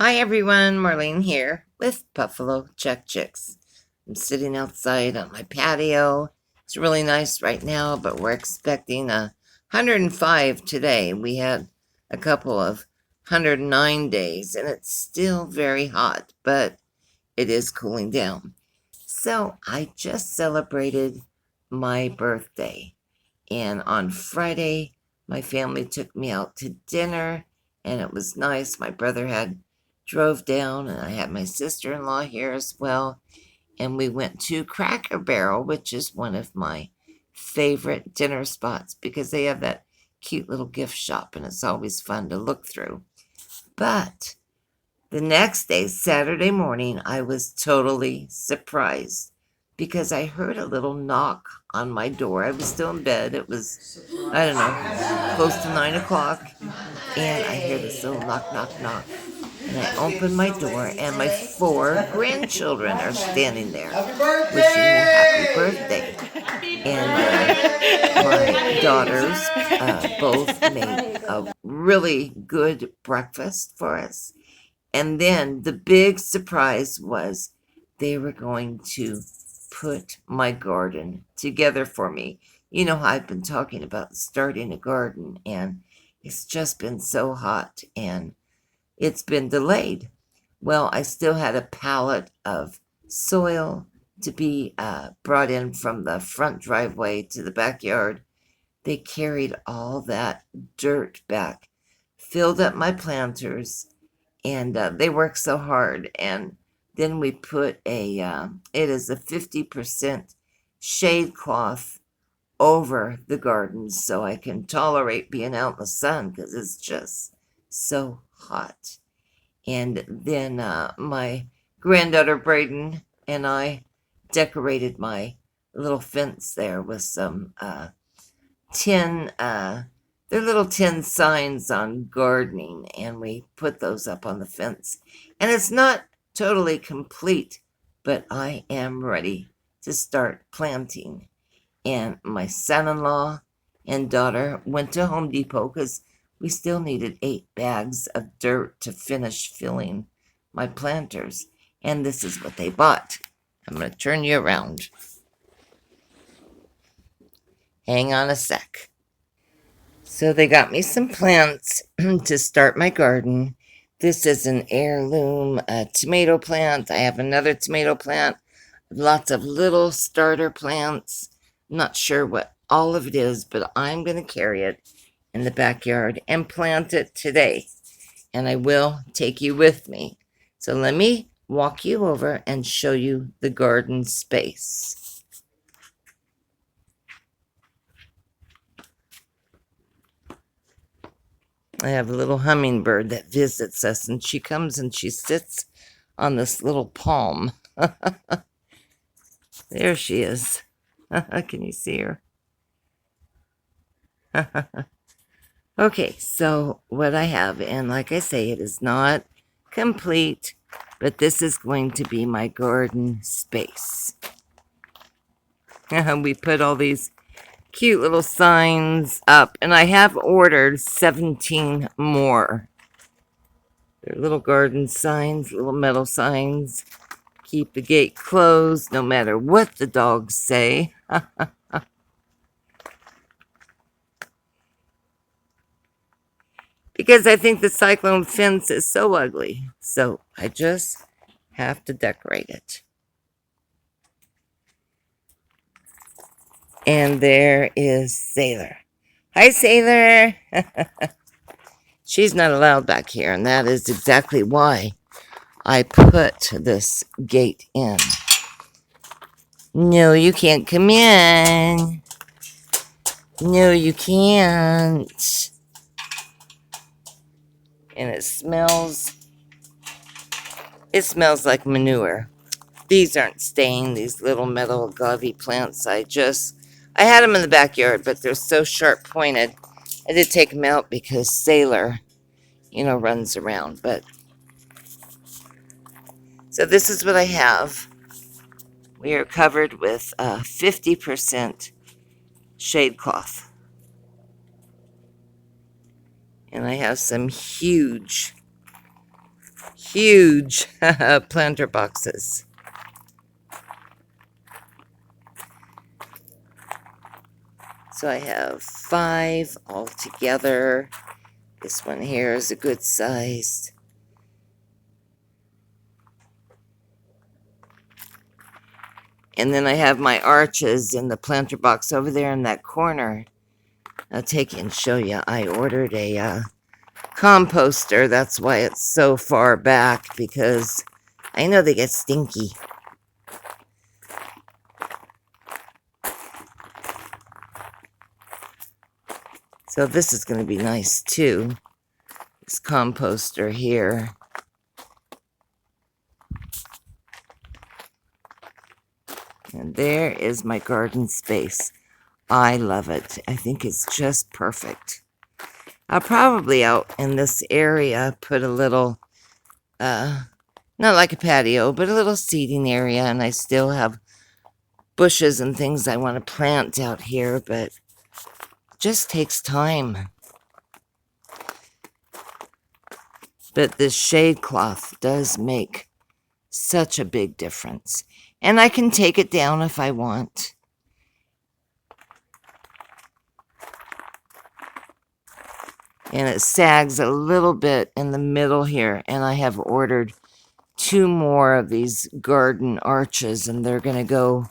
Hi everyone, Marlene here with Buffalo Check Chicks. I'm sitting outside on my patio. It's really nice right now, but we're expecting 105 today. We had a couple of 109 days, and it's still very hot, but it is cooling down. So I just celebrated my birthday, and on Friday, my family took me out to dinner, and it was nice. My brother had drove down, and I had my sister-in-law here as well. And we went to Cracker Barrel, which is one of my favorite dinner spots because they have that cute little gift shop, and it's always fun to look through. But the next day, Saturday morning, I was totally surprised because I heard a little knock on my door. I was still in bed. It was, I don't know, close to 9 o'clock. And I hear this little knock, knock, knock. And I open my door, and my 4 grandchildren are standing there wishing me happy birthday. And my daughters both made a really good breakfast for us. And then the big surprise was they were going to put my garden together for me. You know how I've been talking about starting a garden, and it's just been so hot, and it's been delayed. Well, I still had a pallet of soil to be brought in from the front driveway to the backyard. They carried all that dirt back, filled up my planters, and they work so hard. And then we put it is a 50% shade cloth over the garden so I can tolerate being out in the sun because it's just so hot. And then my granddaughter Braden and I decorated my little fence there with some tin they're little tin signs on gardening, and we put those up on the fence. And it's not totally complete, but I am ready to start planting. And my son-in-law and daughter went to Home Depot because we still needed 8 bags of dirt to finish filling my planters. And this is what they bought. I'm going to turn you around. Hang on a sec. So they got me some plants to start my garden. This is an heirloom tomato plant. I have another tomato plant. Lots of little starter plants. I'm not sure what all of it is, but I'm going to carry it in the backyard and plant it today. And I will take you with me. So let me walk you over and show you the garden space. I have a little hummingbird that visits us, and she comes and she sits on this little palm. There she is. Can you see her? Okay, so what I have, and like I say, it is not complete, but this is going to be my garden space. We put all these cute little signs up, and I have ordered 17 more. They're little garden signs, little metal signs. Keep the gate closed no matter what the dogs say. Because I think the cyclone fence is so ugly. So I just have to decorate it. And there is Sailor. Hi, Sailor. She's not allowed back here, and that is exactly why I put this gate in. No, you can't come in. No, you can't. And it smells like manure. These aren't staying, these little metal agave plants. I had them in the backyard, but they're so sharp pointed. I did take them out because Sailor, runs around. But so this is what I have. We are covered with 50% shade cloth. And I have some huge huge planter boxes. So I have 5 altogether. This one here is a good size. And then I have my arches in the planter box over there in that corner. I'll take it and show you. I ordered a composter. That's why it's so far back, because I know they get stinky. So this is going to be nice too. This composter here. And there is my garden space. I love it. I think it's just perfect. I'll probably out in this area put a little, not like a patio, but a little seating area. And I still have bushes and things I want to plant out here, but it just takes time. But this shade cloth does make such a big difference. And I can take it down if I want. And it sags a little bit in the middle here. And I have ordered 2 more of these garden arches. And they're going to go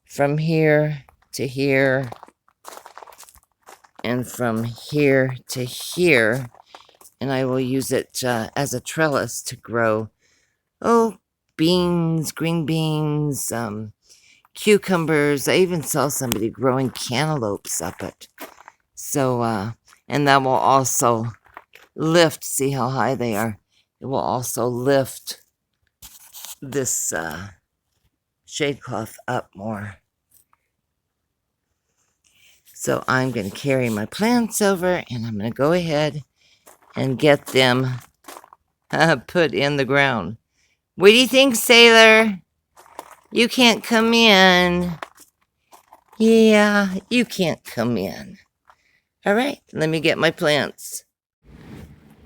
from here to here. And from here to here. And I will use it as a trellis to grow, beans, green beans, cucumbers. I even saw somebody growing cantaloupes up it. So, and that will also lift, see how high they are. It will also lift this shade cloth up more. So I'm going to carry my plants over, and I'm going to go ahead and get them put in the ground. What do you think, Sailor? You can't come in. Yeah, you can't come in. All right, let me get my plants.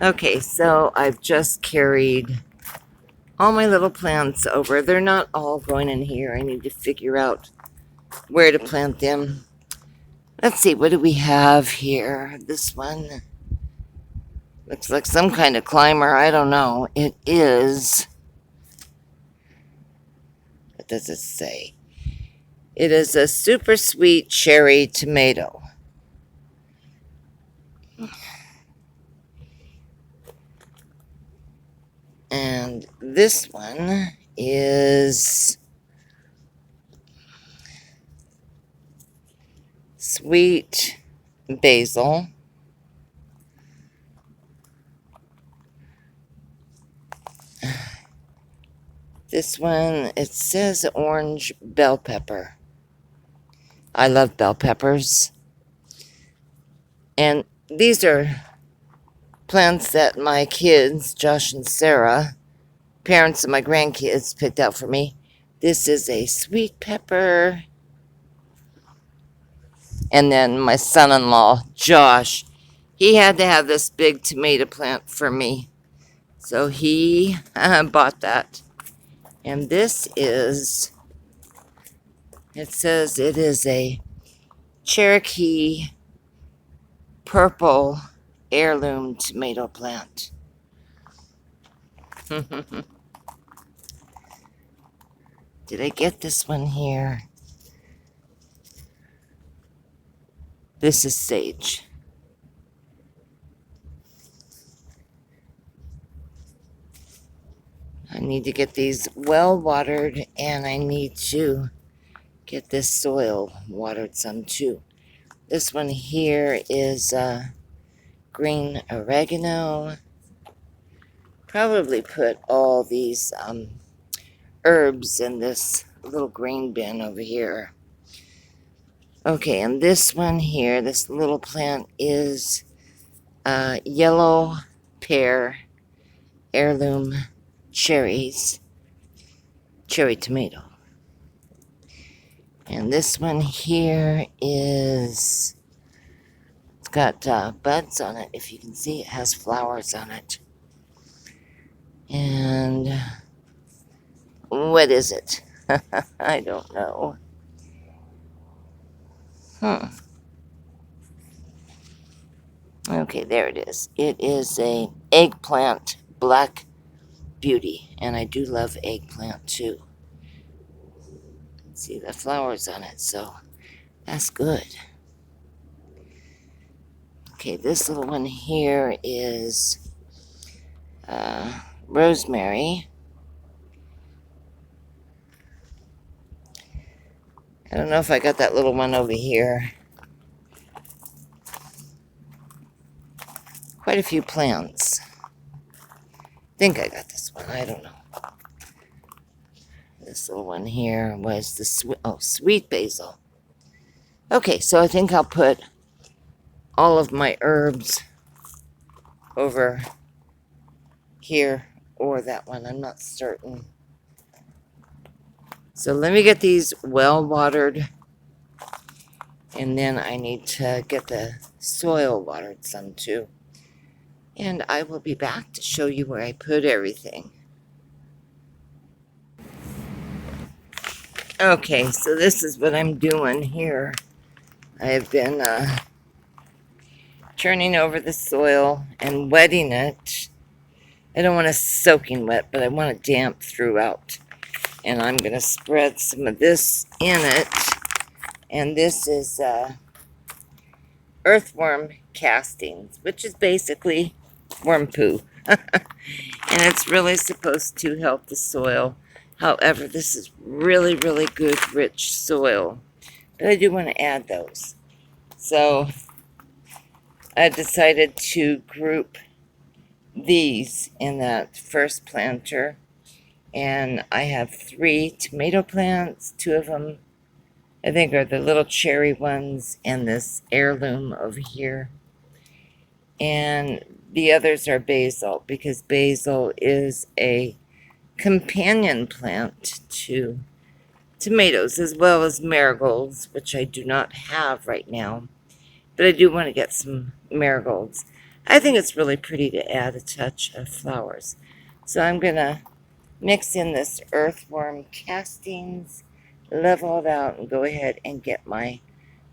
Okay, so I've just carried all my little plants over. They're not all going in here. I need to figure out where to plant them. Let's see, what do we have here? This one looks like some kind of climber. I don't know. It is... What does it say? It is a super sweet cherry tomato. And this one is sweet basil. This one, it says orange bell pepper. I love bell peppers. And these are plants that my kids, Josh and Sarah, parents of my grandkids, picked out for me. This is a sweet pepper. And then my son-in-law, Josh, he had to have this big tomato plant for me. So he bought that. And this is, it says it is a Cherokee purple heirloom tomato plant. Did I get this one here? This is sage. I need to get these well watered, and I need to get this soil watered some too. This one here is green oregano. Probably put all these herbs in this little green bin over here. Okay, and this one here, this little plant is yellow pear heirloom cherries, cherry tomato. And this one here is, it's got buds on it. If you can see, it has flowers on it. What is it? I don't know. Okay, there it is. It is a eggplant black beauty, and I do love eggplant too. See the flowers on it, so that's good. Okay, this little one here is rosemary. I don't know if I got that little one over here. Quite a few plants. I think I got this one. I don't know. This little one here was the sweet basil. Okay, so I think I'll put all of my herbs over here or that one. I'm not certain. So let me get these well watered, and then I need to get the soil watered some too. And I will be back to show you where I put everything. Okay, so this is what I'm doing here. I have been turning over the soil and wetting it. I don't want it soaking wet, but I want it damp throughout. And I'm going to spread some of this in it. And this is earthworm castings, which is basically worm poo. And it's really supposed to help the soil. However, this is really, really good, rich soil. But I do want to add those. So I decided to group these in that first planter. And I have 3 tomato plants. 2 of them, I think, are the little cherry ones, and this heirloom over here. And the others are basil, because basil is a companion plant to tomatoes, as well as marigolds, which I do not have right now. But I do want to get some marigolds. I think it's really pretty to add a touch of flowers. So I'm going to mix in this earthworm castings, level it out, and go ahead and get my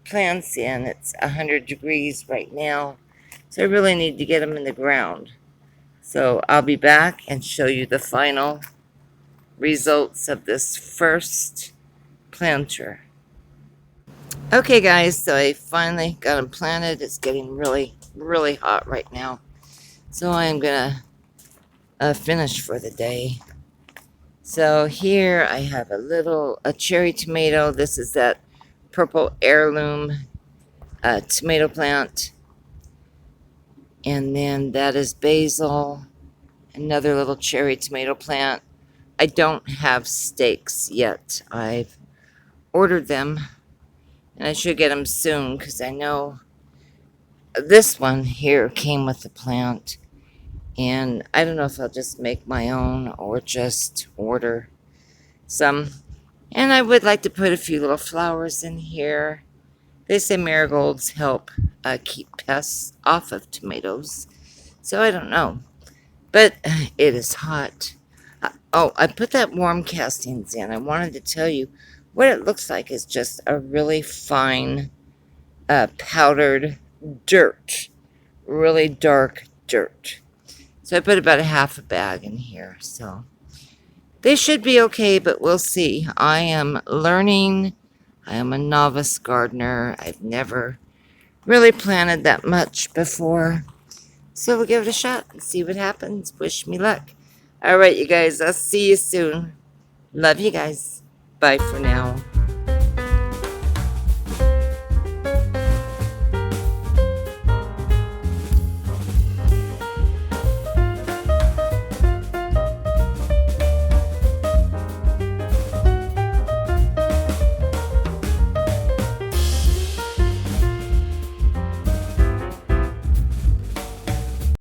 plants in. It's 100 degrees right now, so I really need to get them in the ground. So I'll be back and show you the final results of this first planter. Okay guys, so I finally got them planted. It's getting really, really hot right now. So I'm gonna finish for the day. So here I have a cherry tomato. This is that purple heirloom tomato plant. And then that is basil, another little cherry tomato plant. I don't have stakes yet. I've ordered them, and I should get them soon, because I know this one here came with the plant. And I don't know if I'll just make my own or just order some. And I would like to put a few little flowers in here. They say marigolds help keep pests off of tomatoes. So I don't know. But it is hot. Oh, I put that worm castings in. I wanted to tell you what it looks like is just a really fine powdered dirt. Really dark dirt. So I put about a half a bag in here. So they should be okay, but we'll see. I am learning. I am a novice gardener. I've never really planted that much before. So we'll give it a shot and see what happens. Wish me luck. All right, you guys. I'll see you soon. Love you guys. Bye for now.